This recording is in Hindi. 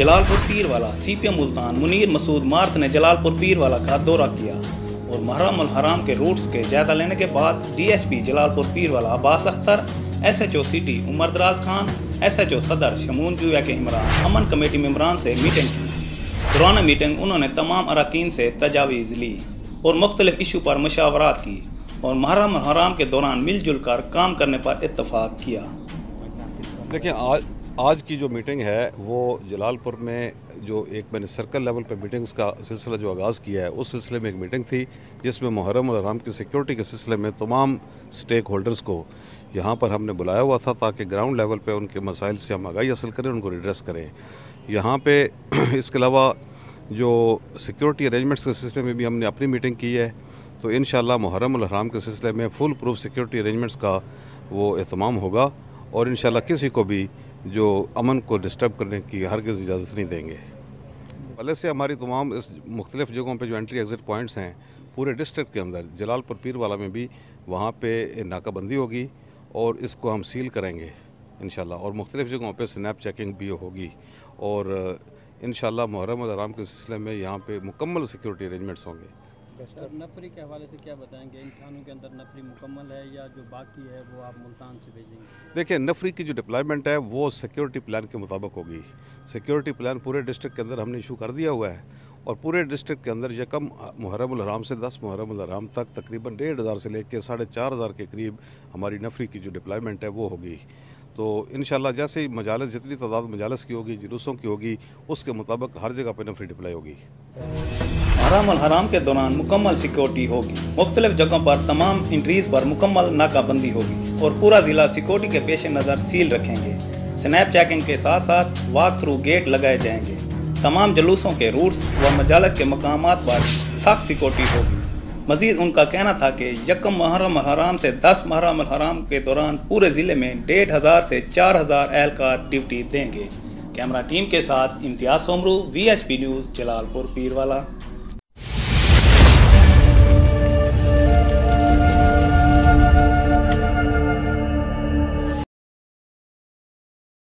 जलालपुर पीरवाला सीपीएम मुल्तान मुनीर मसूद मार्थ ने जलालपुर पीरवाला का दौरा किया और मुहर्रम उल हराम के रूट्स के जायजा लेने के बाद DSP Jalalpur Pirwala Abbas Akhtar, SHO city Umar Daraz Khan, SHO सदर शमून जुया के इमरान अमन कमेटी मेंबरान से मीटिंग की। दौरान मीटिंग उन्होंने तमाम अरकान से तजावीज़ ली और मुख्तलिफ इशू पर मशावरात की और मुहर्रम उल हराम के दौरान मिलजुल कर काम करने पर इत्तफाक किया। देखिए, आज की जो मीटिंग है वो जलालपुर में जो एक मैंने सर्कल लेवल पे मीटिंग्स का सिलसिला जो आगाज़ किया है उस सिलसिले में एक मीटिंग थी जिसमें मुहर्रम उल हराम की सिक्योरिटी के सिलसिले में तमाम स्टेक होल्डर्स को यहाँ पर हमने बुलाया हुआ था ताकि ग्राउंड लेवल पे उनके मसाइल से हम आगाही हासिल करें, उनको रिड्रेस करें। यहाँ पे इसके अलावा जो सिक्योरिटी अरेंजमेंट्स के सिलसिले में भी हमने अपनी मीटिंग की है, तो इंशाअल्लाह मुहर्रम उल हराम के सिलसिले में फुल प्रूफ सिक्योरिटी अरेंजमेंट्स का वो एहतमाम होगा और इंशाअल्लाह किसी को भी जो अमन को डिस्टर्ब करने की हरगिज़ इजाज़त नहीं देंगे। पहले से हमारी तमाम इस मुख्तलिफ़ जगहों पे जो एंट्री एग्ज़िट पॉइंट्स हैं पूरे डिस्ट्रिक्ट के अंदर, जलालपुर पीरवाला में भी वहाँ पे नाकाबंदी होगी और इसको हम सील करेंगे इंशाअल्लाह, और मुख्तलिफ़ जगहों पे स्नैप चेकिंग भी होगी और इंशाअल्लाह मुहर्रम उल हराम के सिलसिले में यहाँ पे मुकम्मल सिक्योरिटी अरेंजमेंट्स होंगे। सर, नफरी के हवाले से क्या बताएंगे? इन थानों के अंदर नफरी मुकम्मल है या जो बाकी है वो आप मुल्तान से भेजेंगे? देखिए, नफरी की जो डिप्लॉयमेंट है वो सिक्योरिटी प्लान के मुताबिक होगी। सिक्योरिटी प्लान पूरे डिस्ट्रिक्ट के अंदर हमने इशू कर दिया हुआ है और पूरे डिस्ट्रिक्ट के अंदर यकम मुहर्रम उल हराम से 10 मुहर्रम उल हराम तक तकरीबन 1500 से लेकर 4500 के करीब हमारी नफरी की जो डिप्लॉयमेंट है वो होगी। तो इंशाअल्लाह जैसे ही मजालस, जितनी तादाद मजालस की होगी, जुलूसों की होगी, उसके मुताबिक हर जगह पर नफरी डिप्लाई होगी। मुहर्रम उल हराम के दौरान मुकम्मल सिक्योरिटी होगी। मुख्तलिफ जगहों पर तमाम एंट्रीज पर मुकम्मल नाकाबंदी होगी और पूरा जिला सिक्योरिटी के पेश नज़र सील रखेंगे। स्नैप चेकिंग के साथ साथ वॉक थ्रू गेट लगाए जाएंगे। तमाम जुलूसों के रूट्स व मजालस के मकामात पर सख्त सिक्योरिटी होगी। मजीद उनका कहना था कि यकम मुहर्रम उल हराम से 10 मुहर्रम उल हराम के दौरान पूरे ज़िले में 1500 से 4000 एहलकार ड्यूटी देंगे। कैमरा टीम के साथ इम्तियाज़ सोमरू, VSP न्यूज़, जलालपुर पीरवाला।